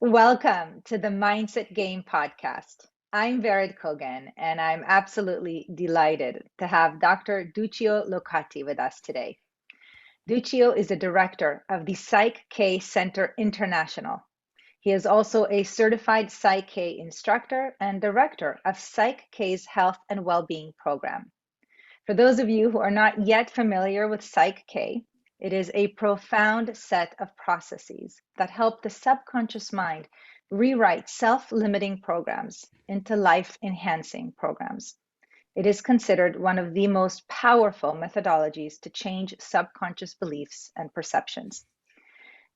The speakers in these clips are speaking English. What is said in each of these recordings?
Welcome to the Mindset Game podcast. I'm Vered Kogan, and I'm absolutely delighted to have Dr. Duccio Locati with us today. Duccio is the director of the PSYCH-K Centre International. He is also a certified Psyche instructor and director of PSYCH-K's Health and Wellbeing program. For those of you who are not yet familiar with PSYCH-K, it is a profound set of processes that help the subconscious mind rewrite self-limiting programs into life-enhancing programs. It is considered one of the most powerful methodologies to change subconscious beliefs and perceptions.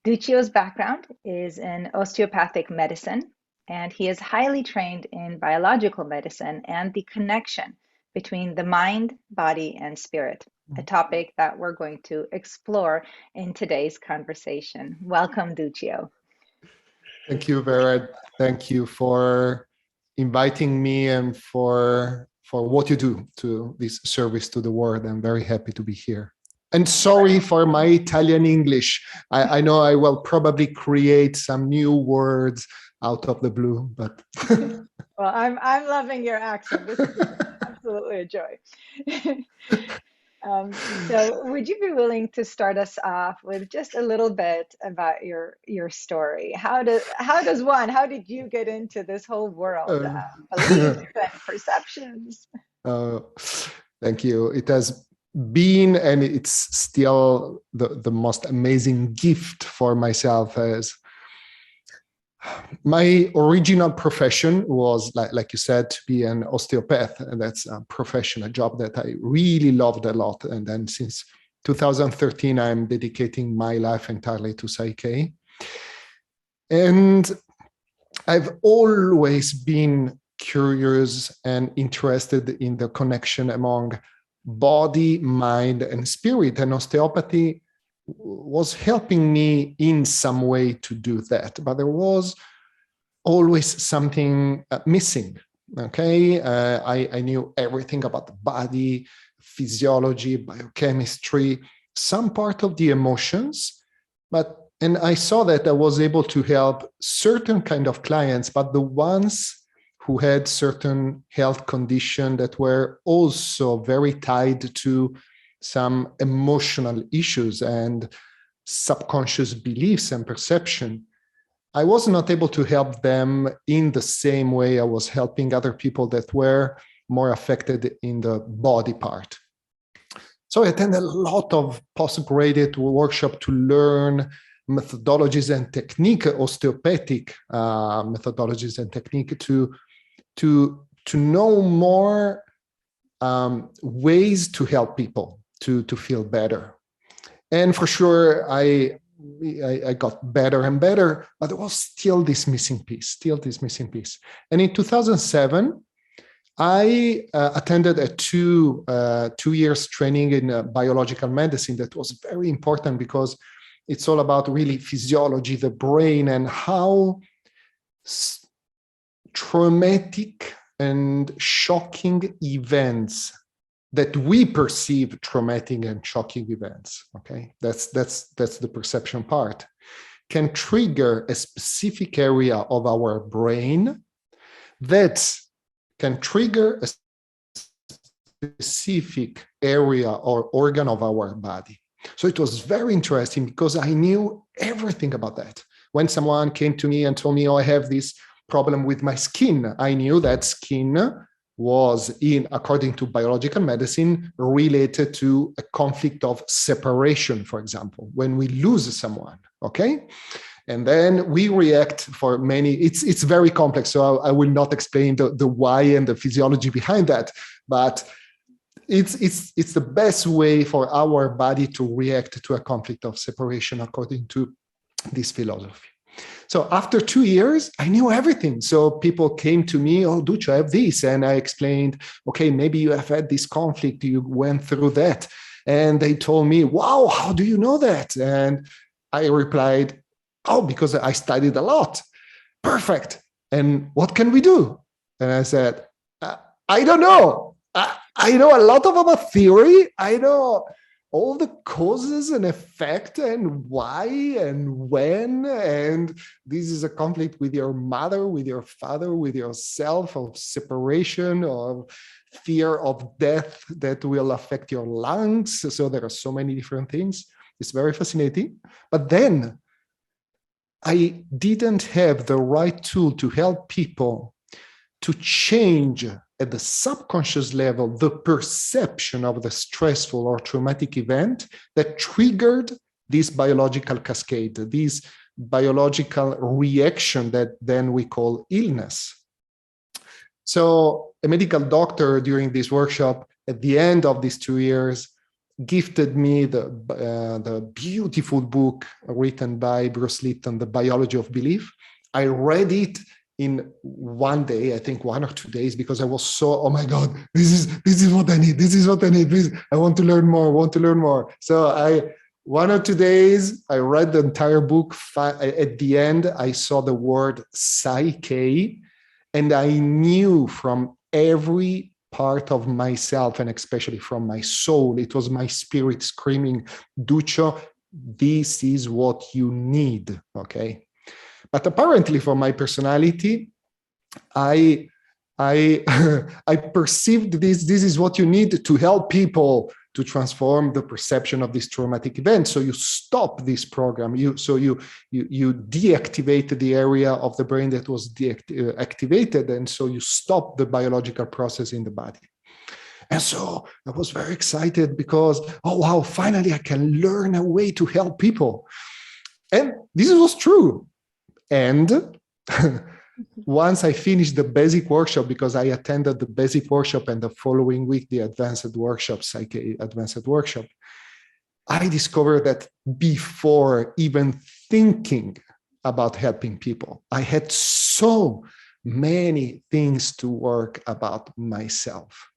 Duccio's background is in osteopathic medicine, and he is highly trained in biological medicine and the connection between the mind, body, and spirit, a topic that we're going to explore in today's conversation. Welcome, Duccio. Thank you, Vera. Thank you for inviting me and for what you do to this service to the world. I'm very happy to be here. And sorry for my Italian English. I know I will probably create some new words out of the blue, but well, I'm loving your accent. This is absolutely a joy. So would you be willing to start us off with just a little bit about your story? How did you get into this whole world of beliefs and perceptions? Thank you. It has been, and it's still the most amazing gift for myself. As my original profession was, like you said, to be an osteopath, and that's a profession, a job that I really loved a lot. And then since 2013, I'm dedicating my life entirely to Psyche. And I've always been curious and interested in the connection among body, mind, and spirit, and osteopathy was helping me in some way to do that, but there was always something missing. Okay, I knew everything about the body, physiology, biochemistry, some part of the emotions, and I saw that I was able to help certain kind of clients, but the ones who had certain health conditions that were also very tied to some emotional issues and subconscious beliefs and perception, I was not able to help them in the same way I was helping other people that were more affected in the body part. So I attended a lot of postgraduate workshop to learn methodologies and technique, osteopathic methodologies and technique to know more ways to help people to feel better. And for sure, I got better and better, but there was still this missing piece. And in 2007, I attended a two years training in biological medicine that was very important because it's all about really physiology, the brain, and how traumatic and shocking events that we perceive traumatic and shocking events, okay, that's the perception part, can trigger a specific area of our brain that can trigger a specific area or organ of our body. So it was very interesting because I knew everything about that. When someone came to me and told me, oh, I have this problem with my skin, I knew that skin was, according to biological medicine, related to a conflict of separation, for example, when we lose someone, okay? And then we react for many, it's very complex, so I will not explain the why and the physiology behind that, but it's the best way for our body to react to a conflict of separation, according to this philosophy. So after 2 years, I knew everything. So people came to me, oh, Duccio, I have this. And I explained, okay, maybe you have had this conflict, you went through that. And they told me, wow, how do you know that? And I replied, oh, because I studied a lot. Perfect. And what can we do? And I said, I don't know. I know a lot about theory. I know all the causes and effect and why and when, and this is a conflict with your mother, with your father, with yourself, of separation, of fear of death that will affect your lungs. So there are so many different things. It's very fascinating. But then I didn't have the right tool to help people to change at the subconscious level the perception of the stressful or traumatic event that triggered this biological cascade, this biological reaction that then we call illness. So a medical doctor during this workshop, at the end of these 2 years, gifted me the beautiful book written by Bruce Lipton, The Biology of Belief. I read it in one day, I think 1 or 2 days, because I was so, oh my God, this is what I need. This is what I need. Please, I want to learn more. So 1 or 2 days, I read the entire book. At the end, I saw the word Psyche, and I knew from every part of myself, and especially from my soul, it was my spirit screaming, Duccio, this is what you need, okay? But apparently for my personality, I perceived this is what you need to help people to transform the perception of this traumatic event. So you stop this program. You deactivate the area of the brain that was activated, and so you stop the biological process in the body. And so I was very excited because, oh wow, finally I can learn a way to help people. And this was true. And once I finished the basic workshop, because I attended the basic workshop and the following week, the advanced workshop, Psyche advanced workshop, I discovered that before even thinking about helping people, I had so many things to work about myself.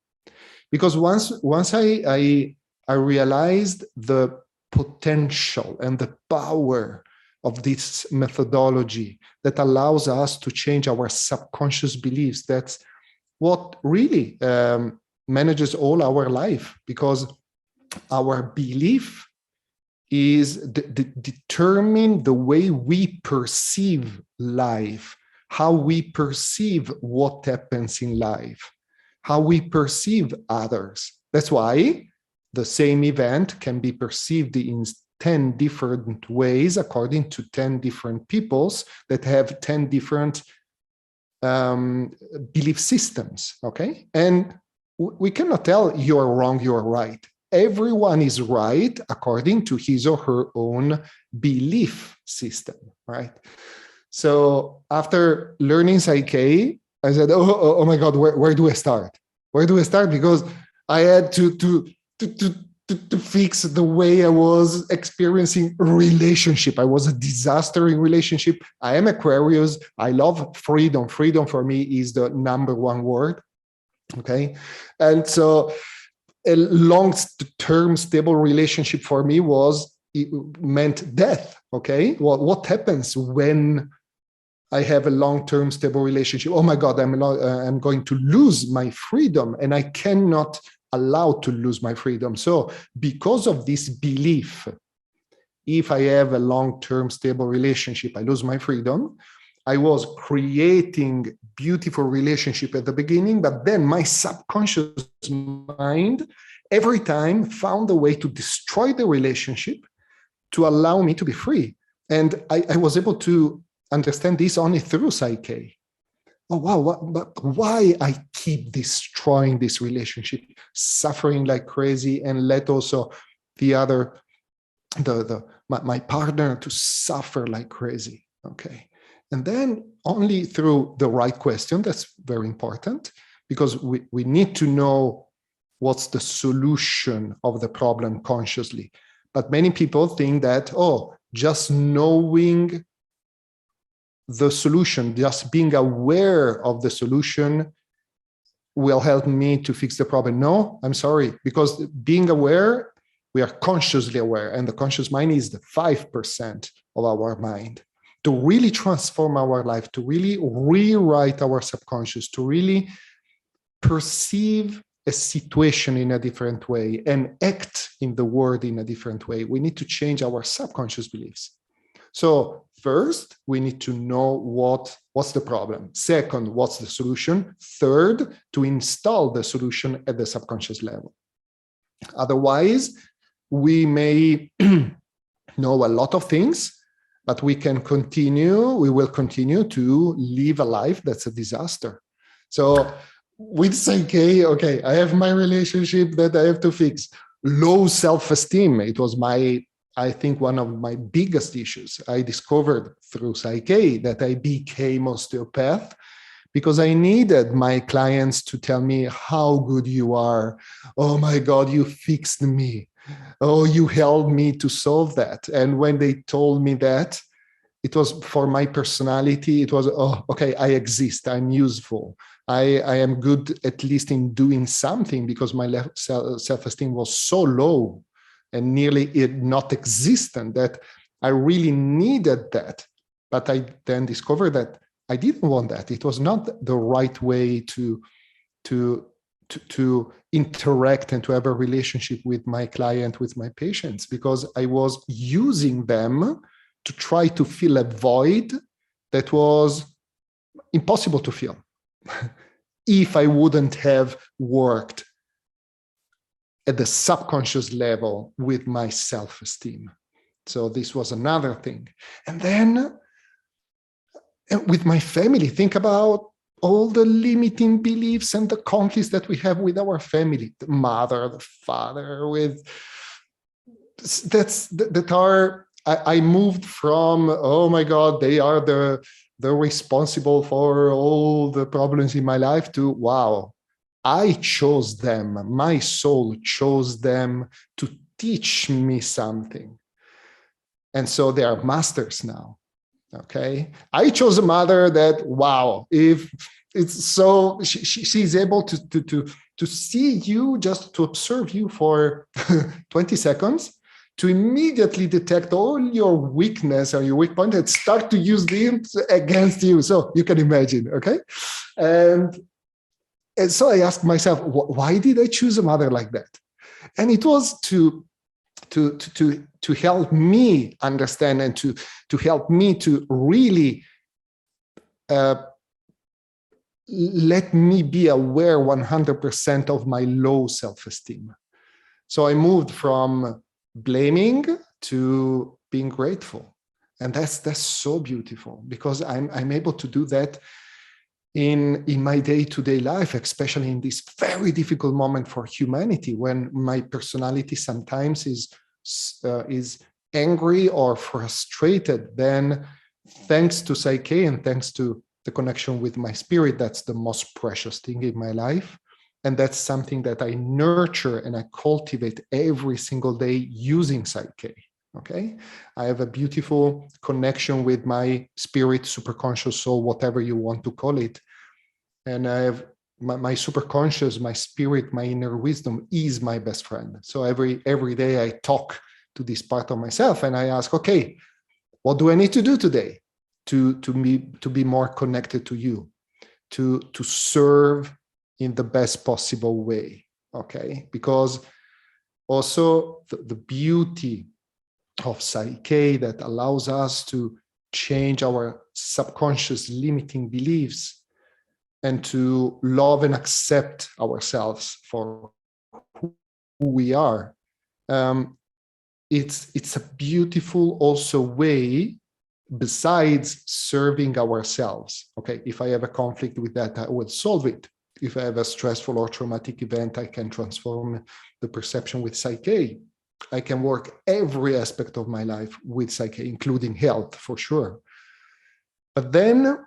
Because once I realized the potential and the power of this methodology that allows us to change our subconscious beliefs. That's what really manages all our life, because our belief is determine the way we perceive life, how we perceive what happens in life, how we perceive others. That's why the same event can be perceived in 10 different ways according to 10 different peoples that have 10 different belief systems, okay? And we cannot tell you're wrong, you're right. Everyone is right according to his or her own belief system, right? So after learning Psyche, I said, oh my God, where do I start? Where do I start? Because I had to fix the way I was experiencing relationship. I was a disaster in relationship. I am Aquarius. I love freedom. Freedom for me is the number one word. Okay. And so a long-term stable relationship for me meant death. Okay. Well, what happens when I have a long-term stable relationship? Oh my God, I'm going to lose my freedom, and I cannot allowed to lose my freedom. So because of this belief, if I have a long-term stable relationship, I lose my freedom. I was creating beautiful relationship at the beginning, but then my subconscious mind every time found a way to destroy the relationship to allow me to be free. And I was able to understand this only through Psyche. Oh, wow, but why I keep destroying this relationship, suffering like crazy, and let also the other, my partner to suffer like crazy, okay? And then only through the right question, that's very important, because we need to know what's the solution of the problem consciously. But many people think that, oh, just knowing the solution, just being aware of the solution will help me to fix the problem. No, I'm sorry, because being aware, we are consciously aware, and the conscious mind is the 5% of our mind. To really transform our life, to really rewrite our subconscious, to really perceive a situation in a different way and act in the world in a different way. We need to change our subconscious beliefs. So first, we need to know what's the problem. Second, what's the solution? Third, to install the solution at the subconscious level. Otherwise, we may know a lot of things, but we will continue to live a life that's a disaster. So with Psyche, okay, I have my relationship that I have to fix. Low self-esteem, it was I think one of my biggest issues. I discovered through Psyche that I became osteopath because I needed my clients to tell me how good you are. Oh my God, you fixed me. Oh, you helped me to solve that. And when they told me that, it was for my personality. It was, oh, okay, I exist. I'm useful. I am good, at least in doing something, because my self-esteem was so low and nearly not existent that I really needed that. But I then discovered that I didn't want that. It was not the right way to interact and to have a relationship with my client, with my patients, because I was using them to try to fill a void that was impossible to fill if I wouldn't have worked at the subconscious level with my self-esteem. So this was another thing. And then with my family, think about all the limiting beliefs and the conflicts that we have with our family, the mother, the father, I moved from, oh my God, they are the responsible for all the problems in my life, to, wow, I chose them. My soul chose them to teach me something. And so they are masters now. Okay. I chose a mother that, wow, if it's so, she's able to see you, just to observe you for 20 seconds, to immediately detect all your weakness or your weak point and start to use them against you. So you can imagine, okay? And so I asked myself, why did I choose a mother like that? And it was to help me understand and to help me to really let me be aware 100% of my low self-esteem. So I moved from blaming to being grateful. And that's so beautiful, because I'm able to do that in my day-to-day life, especially in this very difficult moment for humanity, when my personality sometimes is angry or frustrated. Then thanks to Psyche and thanks to the connection with my spirit, that's the most precious thing in my life. And that's something that I nurture and I cultivate every single day using Psyche. Okay, I have a beautiful connection with my spirit, superconscious soul, whatever you want to call it. And I have my superconscious, my spirit, my inner wisdom is my best friend. So every day I talk to this part of myself and I ask, okay, what do I need to do today to be more connected to you, to serve in the best possible way? Okay, because also the beauty of Psyche that allows us to change our subconscious limiting beliefs and to love and accept ourselves for who we are. It's a beautiful also way, besides serving ourselves. Okay, if I have a conflict with that, I will solve it. If I have a stressful or traumatic event, I can transform the perception with Psyche. I can work every aspect of my life with Psyche, including health, for sure. But then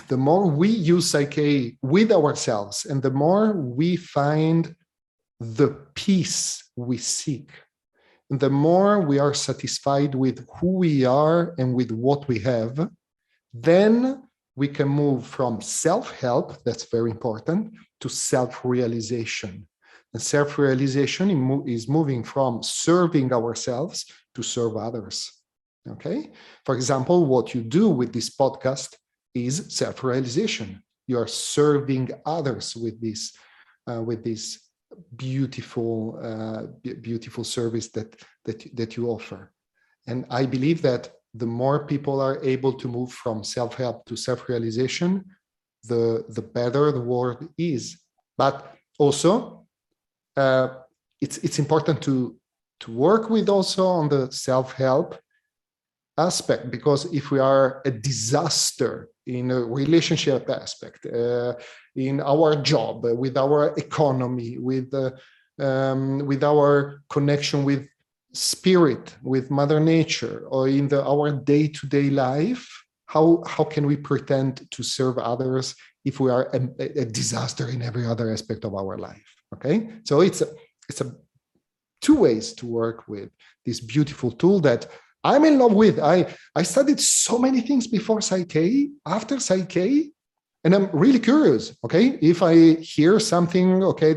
the more we use Psyche with ourselves and the more we find the peace we seek, and the more we are satisfied with who we are and with what we have, then we can move from self-help, that's very important, to self-realization. And self-realization is moving from serving ourselves to serve others. Okay? For example, what you do with this podcast is self-realization. You are serving others with this with this beautiful service that you offer. And I believe that the more people are able to move from self-help to self-realization, the better the world is. But also, it's important to work with also on the self-help aspect, because if we are a disaster in a relationship aspect, in our job, with our economy, with our connection with spirit, with Mother Nature, or in our day-to-day life, how can we pretend to serve others if we are a disaster in every other aspect of our life? Okay, so it's a two ways to work with this beautiful tool that I'm in love with. I studied so many things before Psyche-K, after Psyche-K, and I'm really curious, okay? If I hear something, okay,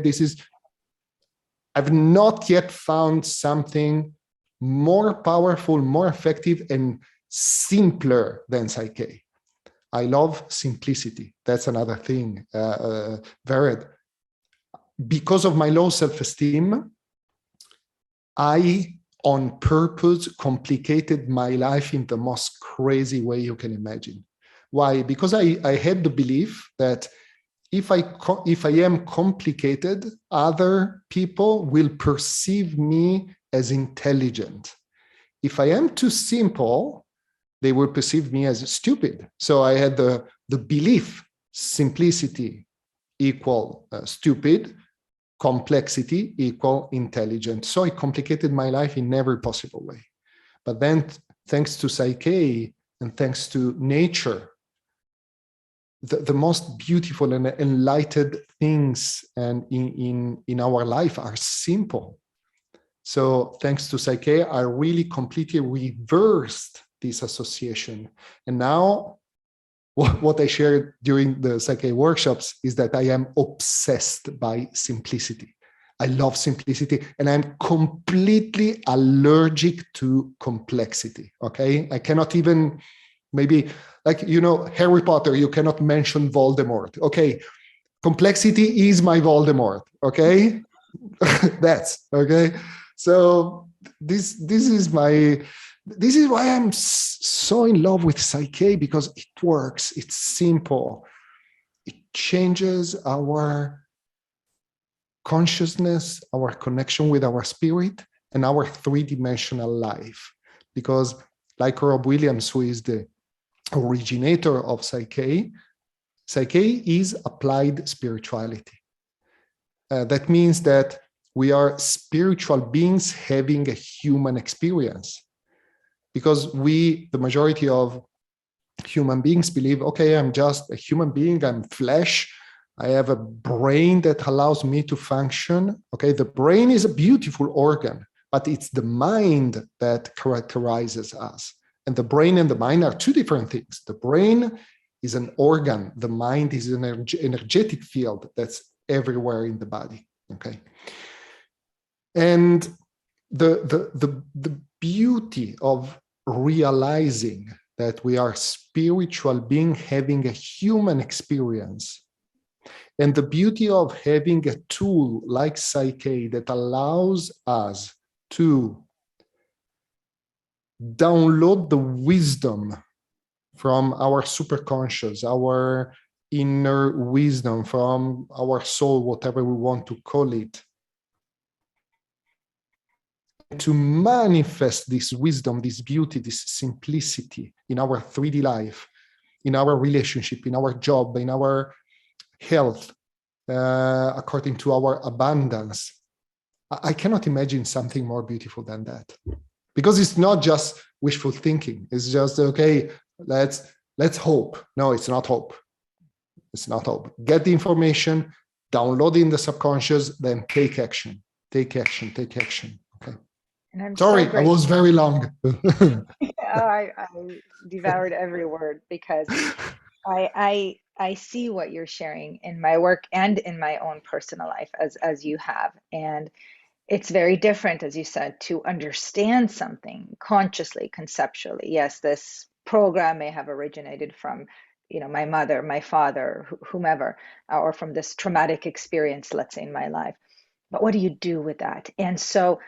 I've not yet found something more powerful, more effective, and simpler than Psyche-K. I love simplicity. That's another thing. Vered. Because of my low self-esteem, I on purpose complicated my life in the most crazy way you can imagine. Why? Because I had the belief that if I am complicated, other people will perceive me as intelligent. If I am too simple, they will perceive me as stupid. So I had the belief simplicity equal stupid, complexity equal intelligent. So I complicated my life in every possible way. But then thanks to Psyche and thanks to nature, the most beautiful and enlightened things and in our life are simple. So thanks to Psyche, I really completely reversed this association. And now what I shared during the Psyche workshops is that I am obsessed by simplicity. I love simplicity, and I'm completely allergic to complexity, okay? I cannot even, maybe, like, Harry Potter, you cannot mention Voldemort. Okay, complexity is my Voldemort, okay? That's, okay? So this is why I'm so in love with Psyche, because it works, it's simple, it changes our consciousness, our connection with our spirit, and our three-dimensional life. Because like Rob Williams, who is the originator of Psyche, Psyche is applied spirituality. That means that we are spiritual beings having a human experience. Because the majority of human beings believe, okay, I'm just a human being, I'm flesh, I have a brain that allows me to function. Okay, the brain is a beautiful organ, but it's the mind that characterizes us. And the brain and the mind are two different things. The brain is an organ, the mind is an energetic field that's everywhere in the body. Okay. And the beauty of realizing that we are spiritual being having a human experience, and the beauty of having a tool like Psyche that allows us to download the wisdom from our superconscious, our inner wisdom, from our soul, whatever we want to call it, to manifest this wisdom, this beauty, this simplicity in our 3D life, in our relationship, in our job, in our health, according to our abundance. I cannot imagine something more beautiful than that. Because it's not just wishful thinking. It's just, okay, let's hope. No, it's not hope. It's not hope. Get the information, download it in the subconscious, then take action. Take action, take action. Okay. And I'm Sorry, so I was very long. I devoured every word, because I see what you're sharing in my work and in my own personal life as you have. And it's very different, as you said, to understand something consciously, conceptually. Yes, this program may have originated from my mother, my father, whomever, or from this traumatic experience, let's say, in my life. But what do you do with that? And so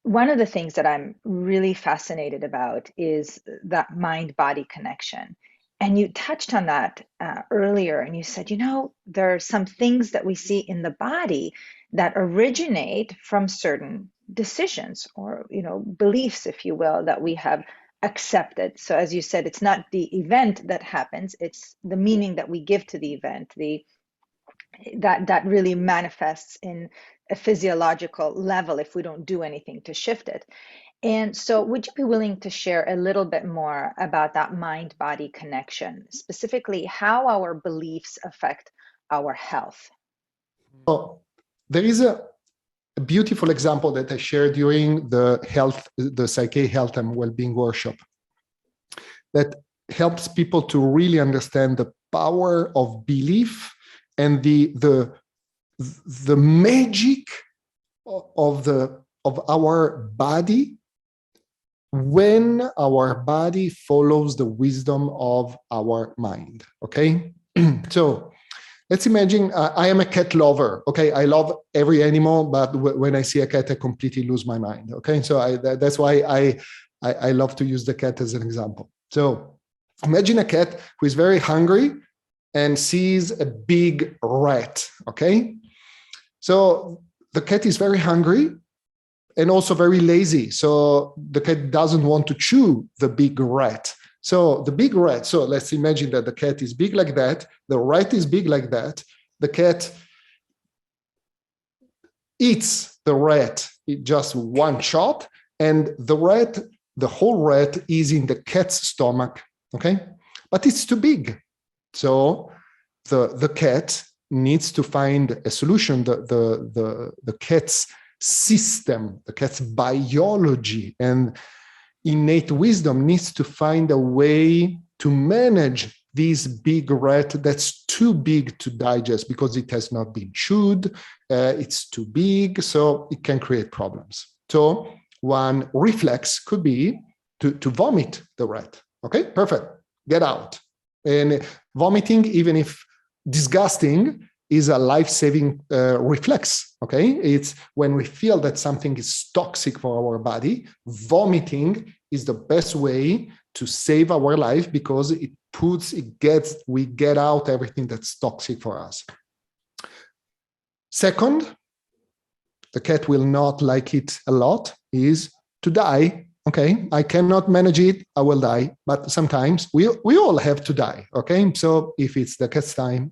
one of the things that I'm really fascinated about is that mind-body connection. And you touched on that earlier, and you said, there are some things that we see in the body that originate from certain decisions or, beliefs, if you will, that we have accepted. So as you said, it's not the event that happens, it's the meaning that we give to the event, that really manifests in a physiological level if we don't do anything to shift it. And so would you be willing to share a little bit more about that mind-body connection, specifically how our beliefs affect our health? So there is a beautiful example that I shared during the Psyche Health and Wellbeing workshop that helps people to really understand the power of belief and the magic of our body when our body follows the wisdom of our mind. Okay, so let's imagine I am a cat lover. Okay, I love every animal, but when I see a cat, I completely lose my mind. Okay, so that's why I love to use the cat as an example. So imagine a cat who is very hungry and sees a big rat. Okay, so the cat is very hungry and also very lazy. So the cat doesn't want to chew the big rat. So the big rat, so let's imagine that the cat is big like that, the rat is big like that, the cat eats the rat in just one shot, and the whole rat is in the cat's stomach, okay? But it's too big. So the cat needs to find a solution. The cat's system, the cat's biology and innate wisdom needs to find a way to manage this big rat that's too big to digest because it has not been chewed, it's too big, so it can create problems. So one reflex could be to vomit the rat. Okay, perfect, get out. And vomiting, even if disgusting, is a life-saving reflex, okay? It's when we feel that something is toxic for our body, vomiting is the best way to save our life because we get out everything that's toxic for us. Second, the cat will not like it a lot, is to die. Okay, I cannot manage it, I will die. But sometimes we all have to die, okay? So if it's the cat's time.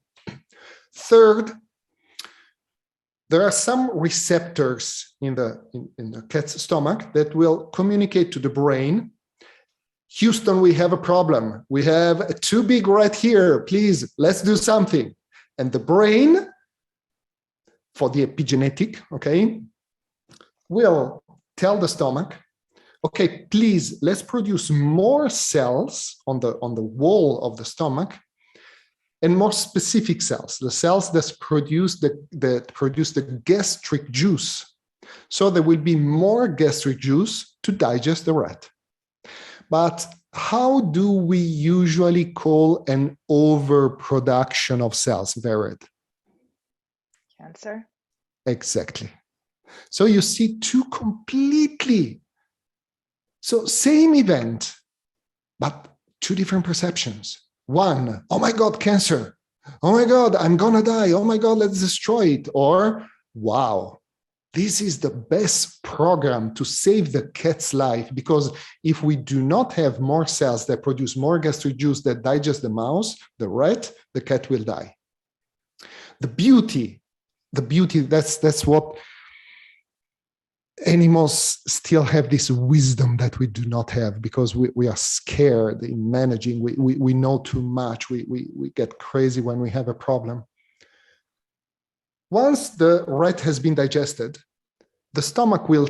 Third, there are some receptors in the cat's stomach that will communicate to the brain, Houston, we have a problem. We have a too big rat here. Please, let's do something. And the brain, for the epigenetic, okay, will tell the stomach, okay, please, let's produce more cells on the wall of the stomach, and more specific cells, the cells that produce the gastric juice. So there will be more gastric juice to digest the rat. But how do we usually call an overproduction of cells, Vered? Cancer. Exactly. So you see two completely, so same event, but two different perceptions. One, oh my God, cancer. Oh my God, I'm gonna die. Oh my God, let's destroy it. Or, wow, this is the best program to save the cat's life, because if we do not have more cells that produce more gastric juice that digest the mouse, the rat, the cat will die. The beauty, that's what animals still have, this wisdom that we do not have, because we are scared in managing. We know too much. We get crazy when we have a problem. Once the rat has been digested, the stomach will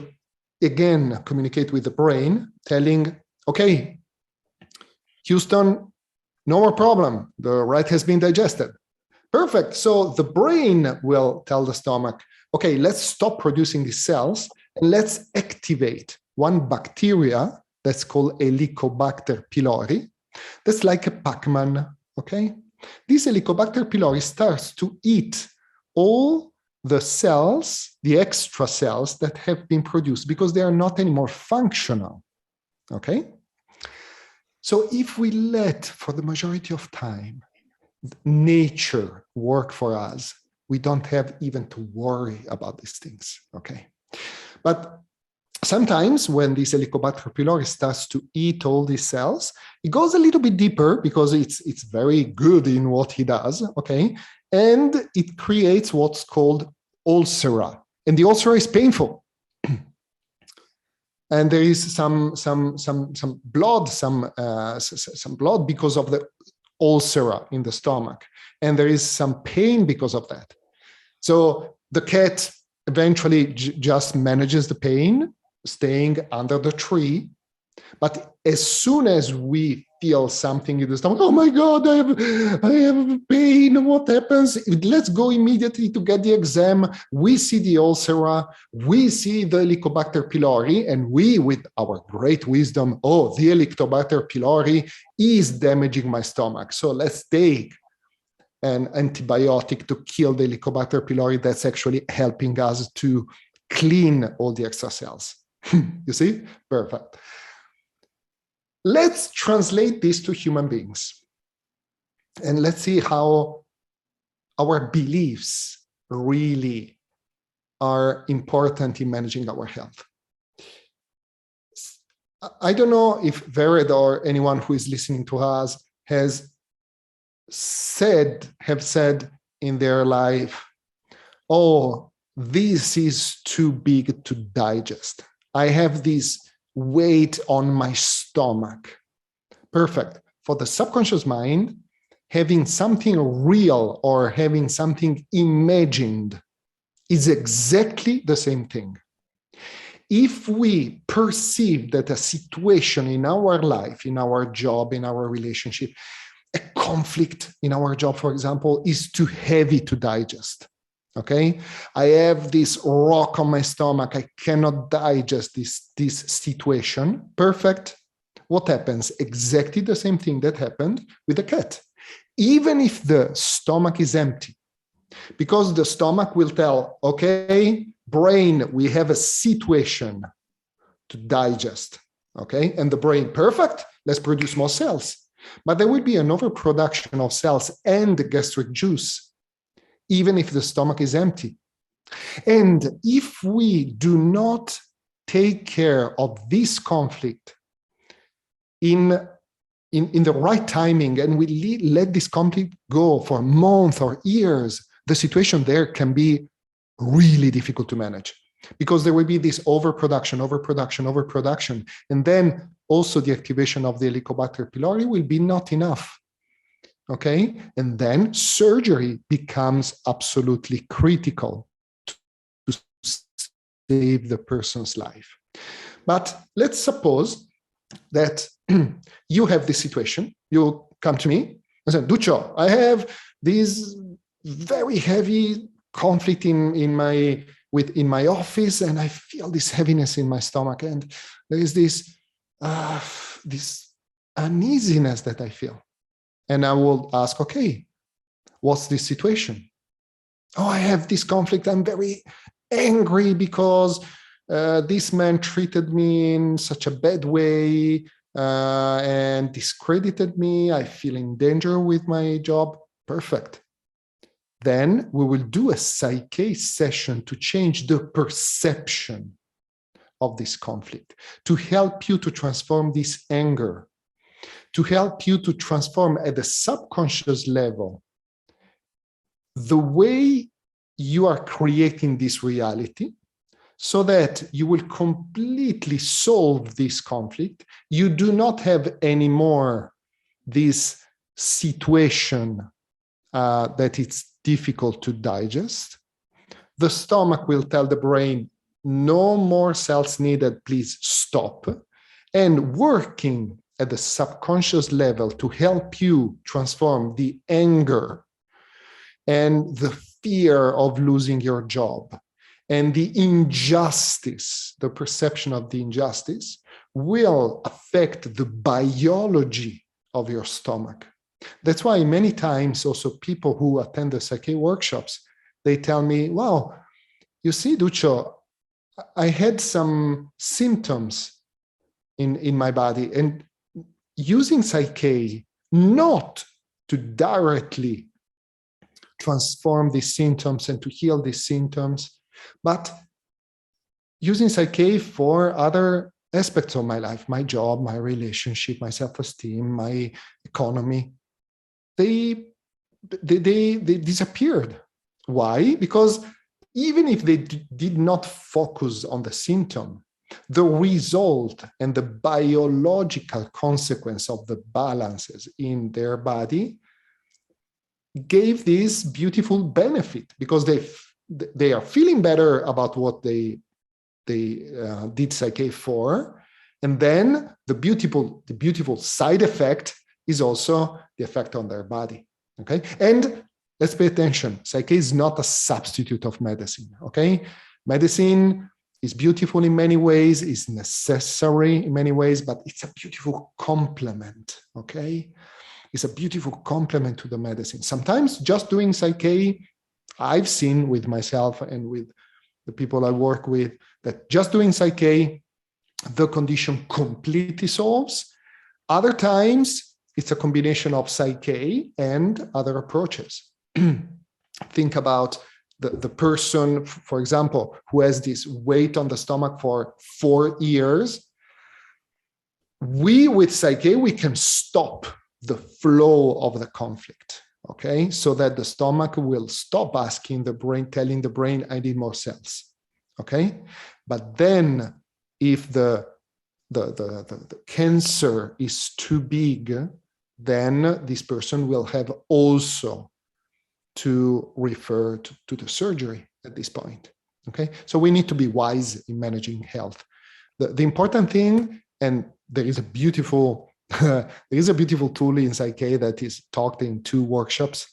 again communicate with the brain, telling, okay, Houston, no more problem. The rat has been digested. Perfect. So the brain will tell the stomach, okay, let's stop producing these cells and let's activate one bacteria that's called Helicobacter pylori. That's like a Pac-Man, okay? This Helicobacter pylori starts to eat all the cells, the extra cells that have been produced because they are not anymore functional, okay? So if we let, for the majority of time, nature work for us, we don't have even to worry about these things, okay? But sometimes when this Helicobacter pylori starts to eat all these cells, it goes a little bit deeper because it's very good in what he does, okay? And it creates what's called ulcera. And the ulcera is painful. And there is some blood, some blood because of the ulcera in the stomach. And there is some pain because of that. So the cat eventually just manages the pain, staying under the tree. But as soon as we feel something in the stomach, oh my God, I have pain, what happens? Let's go immediately to get the exam. We see the ulcera, we see the Helicobacter pylori, and we, with our great wisdom, oh, the Helicobacter pylori is damaging my stomach. So let's take an antibiotic to kill the Helicobacter pylori that's actually helping us to clean all the extra cells. You see? Perfect. Let's translate this to human beings. And let's see how our beliefs really are important in managing our health. I don't know if Vered or anyone who is listening to us have said in their life, oh, this is too big to digest. I have this weight on my stomach. Perfect. For the subconscious mind, having something real or having something imagined is exactly the same thing. If we perceive that a situation in our life, in our job, in our relationship, a conflict in our job, for example, is too heavy to digest, okay? I have this rock on my stomach. I cannot digest this situation. Perfect. What happens? Exactly the same thing that happened with the cat. Even if the stomach is empty, because the stomach will tell, okay, brain, we have a situation to digest, okay? And the brain, perfect, let's produce more cells. But there will be an overproduction of cells and gastric juice, even if the stomach is empty. And if we do not take care of this conflict in the right timing, and we let this conflict go for months or years, the situation there can be really difficult to manage, because there will be this overproduction, and then also the activation of the Helicobacter pylori will be not enough, okay? And then surgery becomes absolutely critical to save the person's life. But let's suppose that you have this situation, you come to me and say, Duccio, I have this very heavy conflict in my office, and I feel this heaviness in my stomach, and there is this uneasiness that I feel. And I will ask, okay, what's this situation? Oh, I have this conflict. I'm very angry because this man treated me in such a bad way and discredited me. I feel in danger with my job. Perfect. Then we will do a Psyche session to change the perception of this conflict, to help you to transform this anger, to help you to transform at the subconscious level the way you are creating this reality, so that you will completely solve this conflict. You do not have anymore this situation that it's difficult to digest. The stomach will tell the brain, no more cells needed, please stop. And working at the subconscious level to help you transform the anger and the fear of losing your job and the injustice, the perception of the injustice, will affect the biology of your stomach. That's why many times also people who attend the Psyche workshops, they tell me, wow, you see, Duccio, I had some symptoms in my body, and using Psyche not to directly transform these symptoms and to heal these symptoms, but using Psyche for other aspects of my life, my job, my relationship, my self-esteem, my economy, they disappeared. Why? Because even if they did not focus on the symptom, the result and the biological consequence of the balances in their body gave this beautiful benefit, because they are feeling better about what they did Psyche for, and then the beautiful side effect is also the effect on their body. Okay, and let's pay attention. Psyche is not a substitute of medicine. Okay, medicine is beautiful in many ways, is necessary in many ways, but it's a beautiful complement. Okay, it's a beautiful complement to the medicine. Sometimes just doing Psyche, I've seen with myself and with the people I work with, that just doing Psyche, the condition completely solves. Other times, it's a combination of Psyche and other approaches. Think about the person, for example, who has this weight on the stomach for 4 years. With Psyche, we can stop the flow of the conflict, okay? So that the stomach will stop asking the brain, telling the brain, I need more cells, okay? But then if the cancer is too big, then this person will have also to refer to the surgery at this point, okay? So we need to be wise in managing health. The important thing, and there is a beautiful tool in Psyche that is taught in 2 workshops,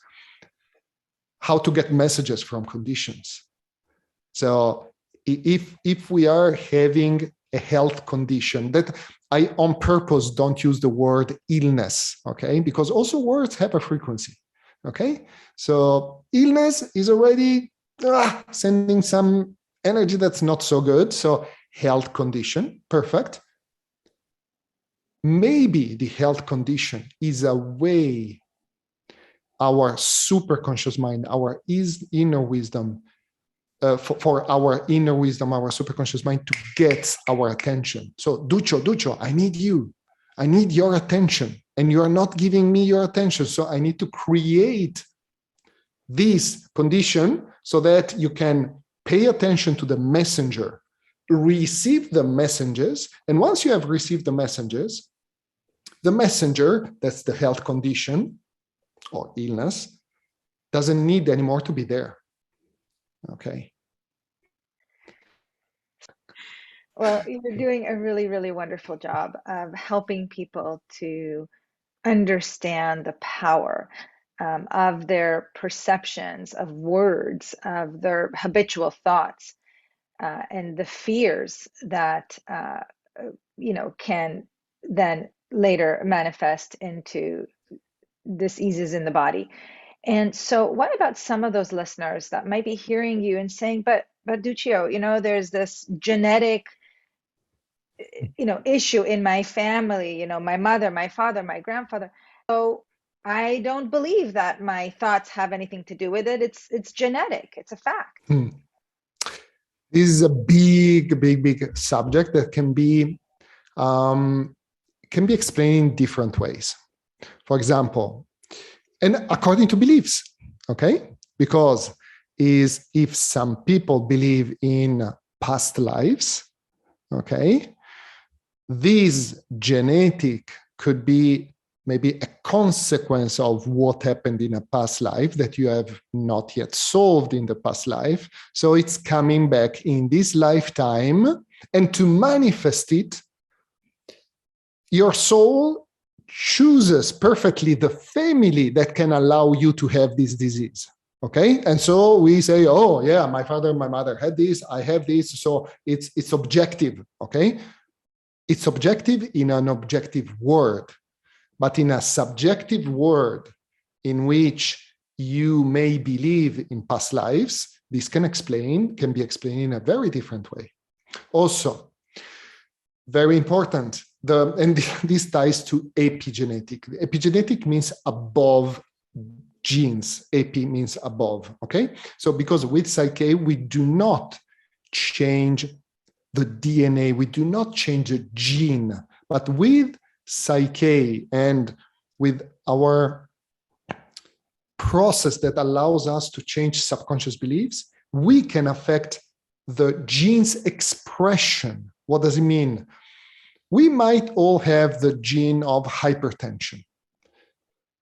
how to get messages from conditions. So if we are having a health condition, that I on purpose don't use the word illness, okay? Because also words have a frequency, okay? So illness is already sending some energy that's not so good. So health condition, perfect. Maybe the health condition is a way our superconscious mind, our inner wisdom, for our inner wisdom, our superconscious mind to get our attention. So Duccio, I need you. I need your attention, and you are not giving me your attention. So I need to create this condition so that you can pay attention to the messenger, receive the messages. And once you have received the messages, the messenger, that's the health condition or illness, doesn't need anymore to be there. Okay. Well, you're doing a really, really wonderful job of helping people to understand the power of their perceptions, of words, of their habitual thoughts, and the fears that can then later manifest into diseases in the body. And so, what about some of those listeners that might be hearing you and saying, "But Duccio, there's this genetic issue in my family, my mother, my father, my grandfather. So I don't believe that my thoughts have anything to do with it. It's genetic. It's a fact." This is a big subject that can be explained in different ways. For example, and according to beliefs, okay? Because if some people believe in past lives, okay, this genetic could be maybe a consequence of what happened in a past life that you have not yet solved in the past life. So it's coming back in this lifetime, and to manifest it, your soul chooses perfectly the family that can allow you to have this disease. Okay, and so we say, oh yeah, my father and my mother had this, I have this, so it's objective. Okay, it's objective in an objective word, But in a subjective world in which you may believe in past lives, this can be explained in a very different way. Also, very important, and this ties to epigenetic. Epigenetic means above genes. Epi means above, okay? So because with Psyche, we do not change the DNA, we do not change a gene, but with Psyche and with our process that allows us to change subconscious beliefs, we can affect the gene's expression. What does it mean? We might all have the gene of hypertension,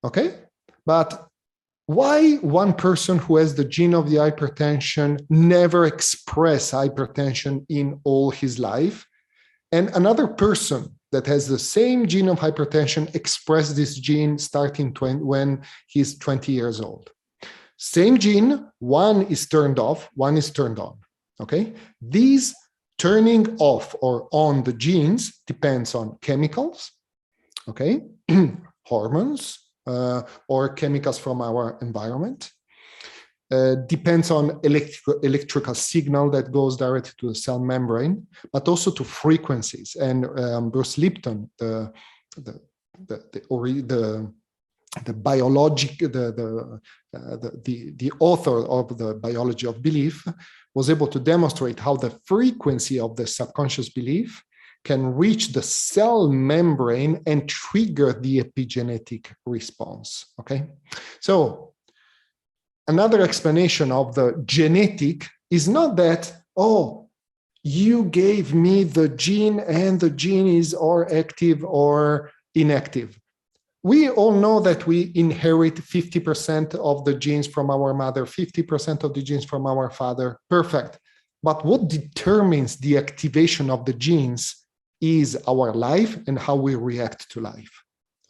okay? But why one person who has the gene of the hypertension never express hypertension in all his life, and another person that has the same gene of hypertension express this gene starting when he's 20 years old? Same gene, one is turned off, one is turned on, okay? These turning off or on the genes depends on chemicals, okay? Hormones, or chemicals from our environment. Depends on electrical signal that goes directly to the cell membrane, but also to frequencies. And Bruce Lipton, the author of the biology of belief, was able to demonstrate how the frequency of the subconscious belief can reach the cell membrane and trigger the epigenetic response, okay? So another explanation of the genetic is not that, oh, you gave me the gene and the gene is or active or inactive. We all know that we inherit 50% of the genes from our mother, 50% of the genes from our father. Perfect. But what determines the activation of the genes is our life and how we react to life,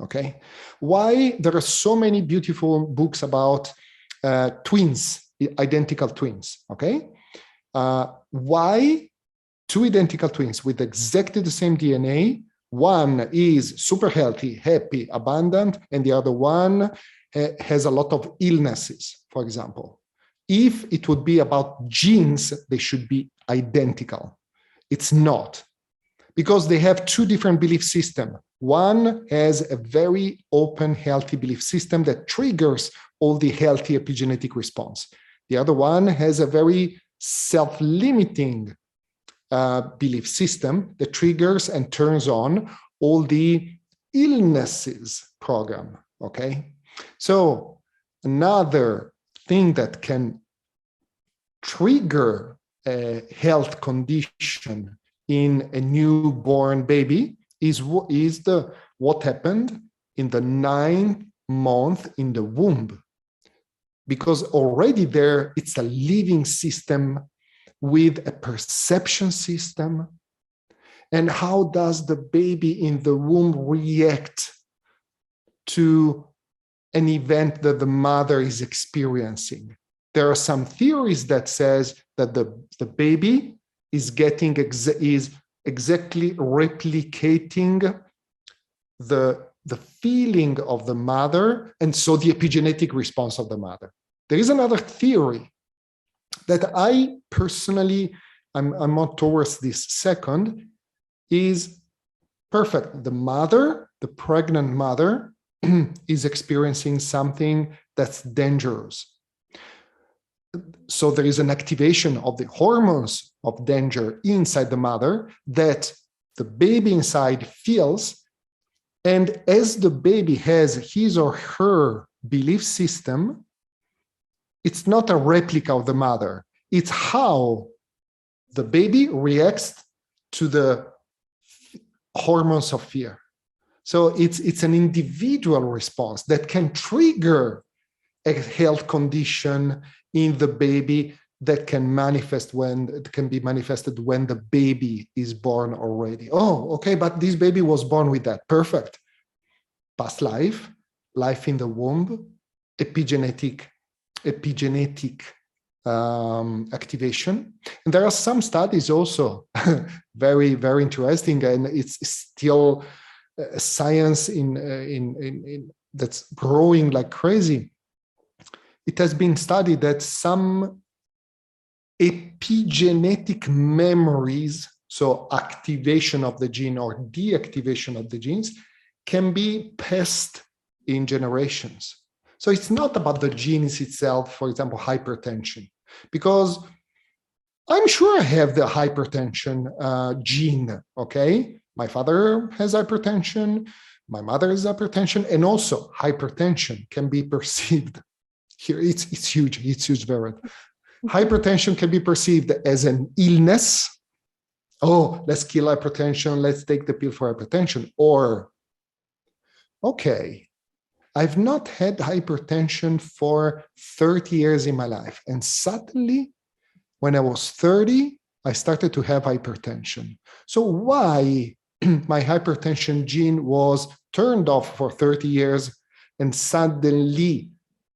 okay? Why there are so many beautiful books about twins, identical twins, okay? Why two identical twins with exactly the same DNA, one is super healthy, happy, abundant, and the other one has a lot of illnesses, for example? If it would be about genes, they should be identical. It's not, because they have two different belief systems. One has a very open, healthy belief system that triggers all the healthy epigenetic response. The other one has a very self-limiting belief system that triggers and turns on all the illnesses program, okay? So another thing that can trigger a health condition in a newborn baby is what happened in the 9th month in the womb. Because already there, it's a living system with a perception system. And how does the baby in the womb react to an event that the mother is experiencing? There are some theories that says that the baby is exactly replicating the feeling of the mother, and so the epigenetic response of the mother. There is another theory that I personally, I'm more towards this second, is perfect. The mother, the pregnant mother, is experiencing something that's dangerous. So there is an activation of the hormones of danger inside the mother that the baby inside feels. And as the baby has his or her belief system, it's not a replica of the mother. It's how the baby reacts to the hormones of fear. So it's an individual response that can trigger a health condition in the baby that can be manifested when the baby is born already. Oh, okay, but this baby was born with that. Perfect. Past life, life in the womb, epigenetic activation. And there are some studies also very, very interesting, and it's still science that's growing like crazy, it has been studied that some epigenetic memories, so activation of the gene or deactivation of the genes, can be passed in generations. So it's not about the genes itself, for example, hypertension, because I'm sure I have the hypertension gene, okay? My father has hypertension, my mother has hypertension, and also hypertension can be perceived. Here, it's huge, very. Hypertension can be perceived as an illness. Oh, let's kill hypertension, let's take the pill for hypertension. Or, okay, I've not had hypertension for 30 years in my life. And suddenly, when I was 30, I started to have hypertension. So why my hypertension gene was turned off for 30 years and suddenly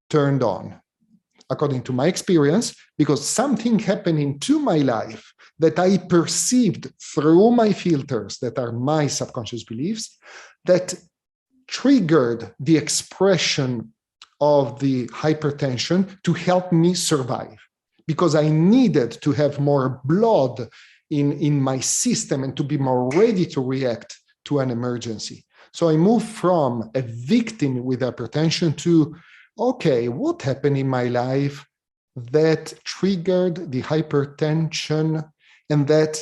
turned on? According to my experience, because something happened into my life that I perceived through my filters, that are my subconscious beliefs, that triggered the expression of the hypertension to help me survive. Because I needed to have more blood in my system and to be more ready to react to an emergency. So I moved from a victim with hypertension to, okay, what happened in my life that triggered the hypertension, and that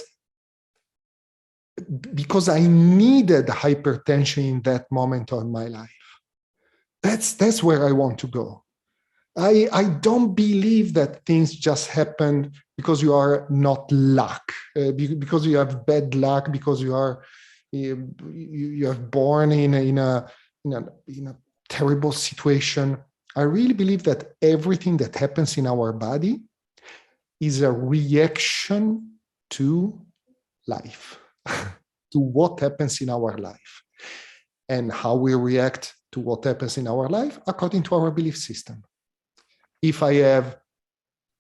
because I needed hypertension in that moment of my life. That's where I want to go. I don't believe that things just happen because you are not luck, because you have bad luck, because you are born in a terrible situation. I really believe that everything that happens in our body is a reaction to life, to what happens in our life, and how we react to what happens in our life according to our belief system. If I have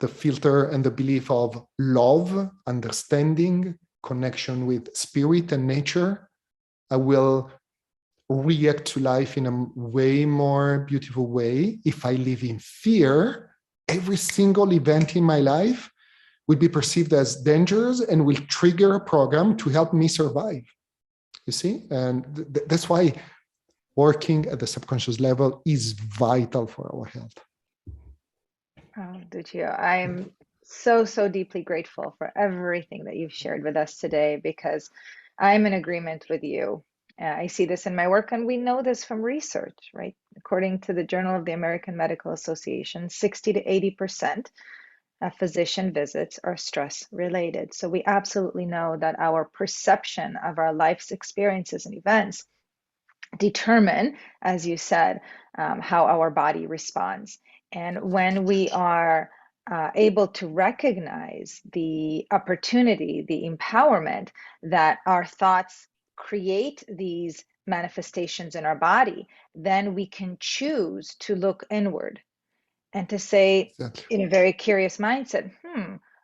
the filter and the belief of love, understanding, connection with spirit and nature, I will react to life in a way more beautiful way. If I live in fear, every single event in my life will be perceived as dangerous and will trigger a program to help me survive. You see? And that's why working at the subconscious level is vital for our health. Oh, Duccio, I'm so deeply grateful for everything that you've shared with us today, because I'm in agreement with you. I see this in my work, and we know this from research, right? According to the Journal of the American Medical Association, 60 to 80% of physician visits are stress related. So we absolutely know that our perception of our life's experiences and events determine, as you said, how our body responds. And when we are able to recognize the opportunity, the empowerment that our thoughts create these manifestations in our body, then we can choose to look inward and to say, Exactly. in a very curious mindset,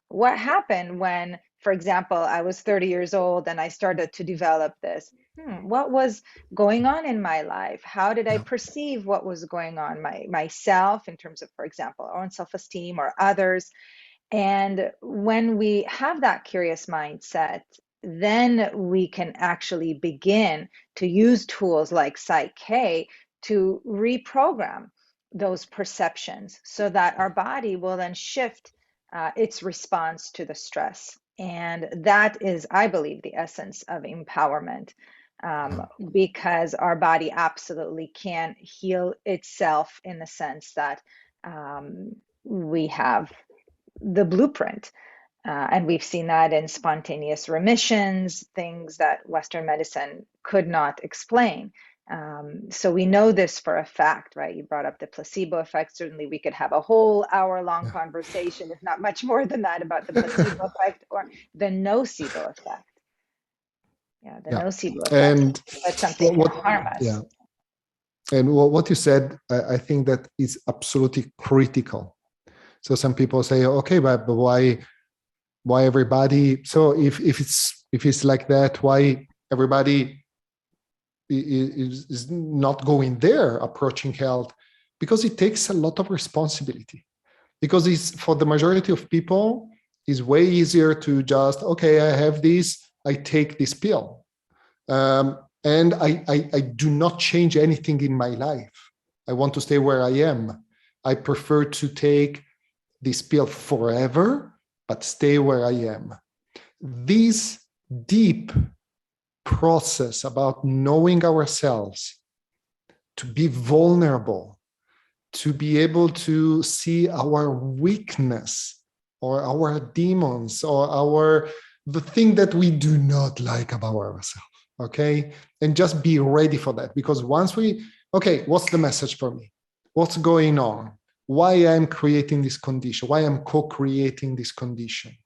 what happened when, for example, I was 30 years old and I started to develop this? What was going on in my life? How did I perceive what was going on myself in terms of, for example, our own self-esteem or others? And when we have that curious mindset, then we can actually begin to use tools like Psyche-K to reprogram those perceptions so that our body will then shift its response to the stress. And that is, I believe, the essence of empowerment, because our body absolutely can heal itself in the sense that we have the blueprint. And we've seen that in spontaneous remissions, things that Western medicine could not explain. So we know this for a fact, right? You brought up the placebo effect. Certainly we could have a whole hour-long conversation, if not much more than that, about the placebo effect or the nocebo effect. Yeah, the nocebo effect. And That something can harm us. Yeah. And what you said, I think that is absolutely critical. So some people say, okay, but why everybody? So if it's like that, why everybody is not going there approaching health, because it takes a lot of responsibility. Because it's, for the majority of people, it's way easier to just, okay, I have this, I take this pill. And I do not change anything in my life. I want to stay where I am. I prefer to take this pill forever, but stay where I am. This deep process about knowing ourselves, to be vulnerable, to be able to see our weakness or our demons or the thing that we do not like about ourselves, okay? And just be ready for that, because once we, okay, what's the message for me? What's going on? Why I'm creating this condition? Why I'm co-creating this condition?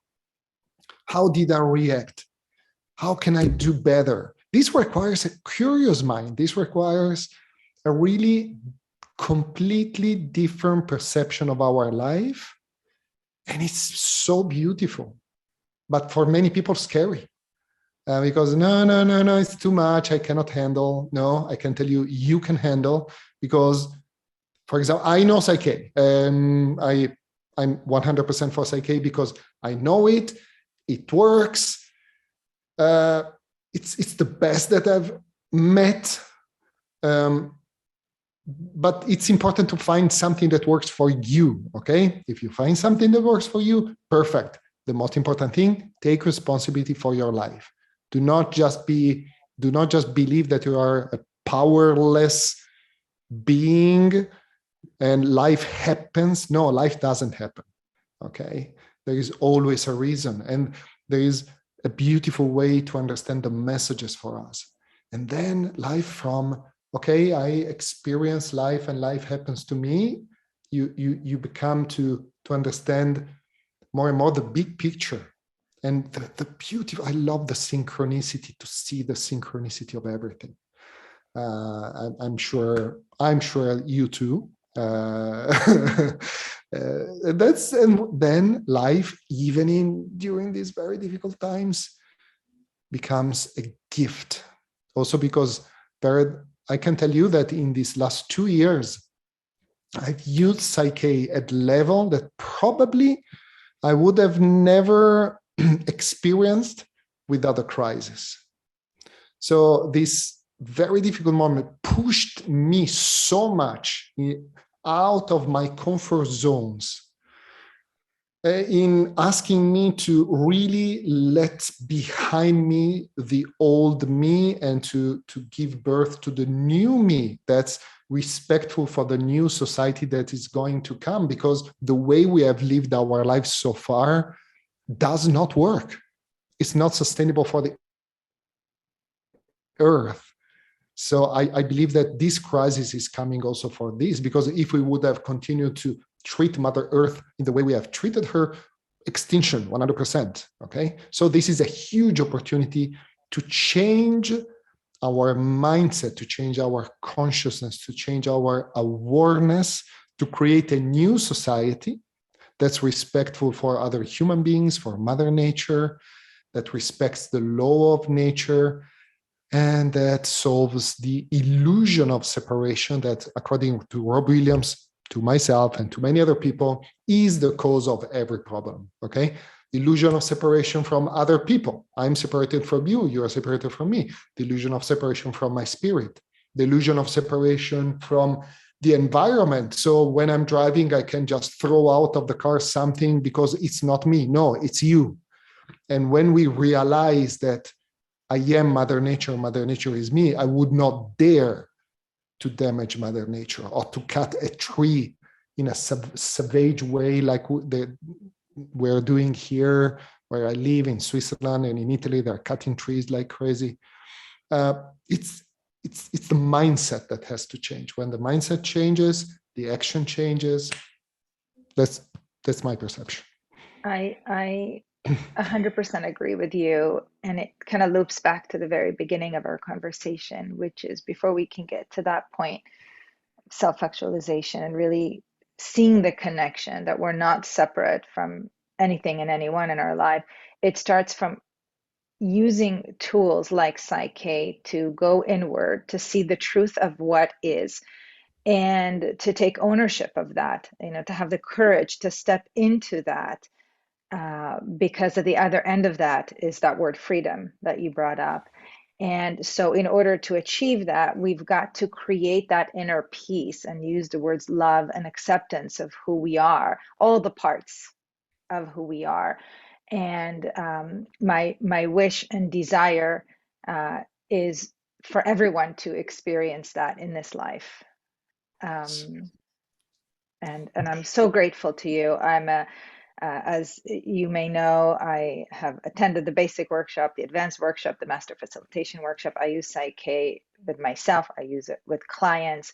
How did I react? How can I do better? This requires a curious mind. This requires a really completely different perception of our life. And it's so beautiful, but for many people, scary. Because no, it's too much. I cannot handle. No, I can tell you, you can handle, because, for example, I know Psyche. I'm 100% for Psyche because I know it. It works. It's the best that I've met. But it's important to find something that works for you, okay? If you find something that works for you, perfect. The most important thing, take responsibility for your life. Do not just believe that you are a powerless being and life happens. No, life doesn't happen, okay? There is always a reason, and there is a beautiful way to understand the messages for us. And then life from, okay, I experience life and life happens to me. You become to understand more and more the big picture and the beauty. I love the synchronicity, to see the synchronicity of everything. I'm sure you too. And then life, even during these very difficult times, becomes a gift. Also because I can tell you that in these last 2 years, I've used Psyche at a level that probably I would have never experienced without a crisis. So this very difficult moment pushed me so much out of my comfort zones, in asking me to really let behind me the old me and to give birth to the new me that's respectful for the new society that is going to come, because the way we have lived our lives so far does not work. It's not sustainable for the earth. So I believe that this crisis is coming also for this, because if we would have continued to treat Mother Earth in the way we have treated her, extinction 100%. Okay, so this is a huge opportunity to change our mindset, to change our consciousness, to change our awareness, to create a new society that's respectful for other human beings, for Mother Nature, that respects the law of nature, and that solves the illusion of separation that, according to Rob Williams, to myself and to many other people, is the cause of every problem, okay? Illusion of separation from other people. I'm separated from you, you are separated from me. The illusion of separation from my spirit. The illusion of separation from the environment. So when I'm driving, I can just throw out of the car something because it's not me. No, it's you. And when we realize that I am Mother Nature is me, I would not dare to damage Mother Nature or to cut a tree in a savage way like we're doing here where I live in Switzerland and in Italy. They're cutting trees like crazy. It's the mindset that has to change. When the mindset changes, the action changes. That's my perception. I 100% agree with you. And it kind of loops back to the very beginning of our conversation, which is, before we can get to that point, self-actualization and really seeing the connection that we're not separate from anything and anyone in our life. It starts from using tools like Psyche to go inward, to see the truth of what is, and to take ownership of that, to have the courage to step into that, because at the other end of that is that word freedom that you brought up. And so, in order to achieve that, we've got to create that inner peace and use the words love and acceptance of who we are, all the parts of who we are. And my wish and desire is for everyone to experience that in this life. And I'm so grateful to you. As you may know, I have attended the basic workshop, the advanced workshop, the master facilitation workshop. I use Psyche with myself. I use it with clients.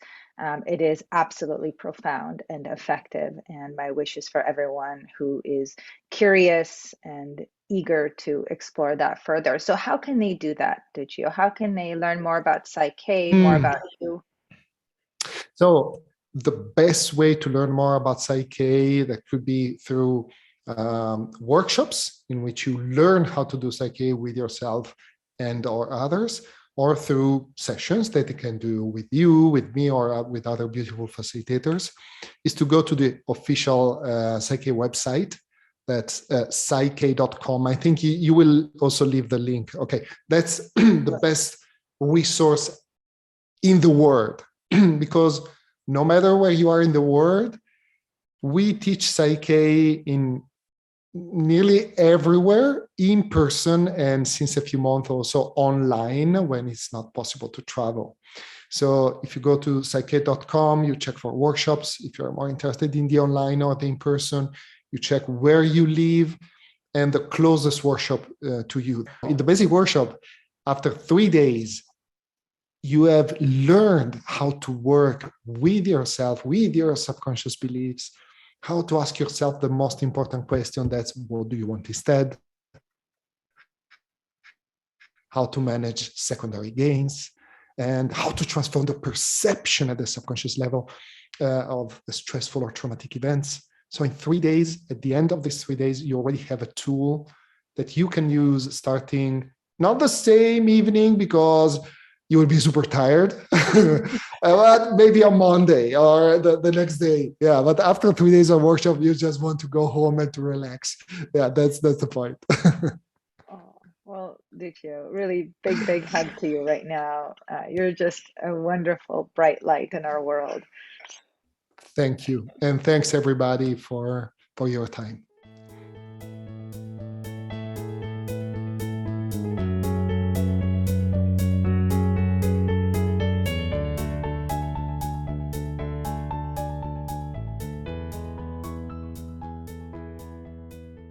It is absolutely profound and effective. And my wish is for everyone who is curious and eager to explore that further. So how can they do that, Duccio? How can they learn more about Psyche, more about you? So the best way to learn more about Psyche, that could be through workshops in which you learn how to do Psyche with yourself and or others, or through sessions that you can do with you, with me, or with other beautiful facilitators, is to go to the official Psyche website. That's psyche.com. I think you will also leave the link. Okay, that's the best resource in the world, because no matter where you are in the world, we teach Psyche in nearly everywhere, in person, and since a few months also online when it's not possible to travel. So if you go to psyche.com, you check for workshops. If you're more interested in the online or the in-person, you check where you live and the closest workshop to you. In the basic workshop, after 3 days, you have learned how to work with yourself, with your subconscious beliefs, how to ask yourself the most important question, that's what do you want instead? How to manage secondary gains, and how to transform the perception at the subconscious level of the stressful or traumatic events. So in 3 days, at the end of these 3 days, you already have a tool that you can use starting not the same evening, because you will be super tired, but maybe on Monday or the next day. Yeah, but after 3 days of workshop, you just want to go home and to relax. Yeah, that's the point. Oh, well, Duccio, really big hug to you right now. You're just a wonderful bright light in our world. Thank you. And thanks everybody for your time.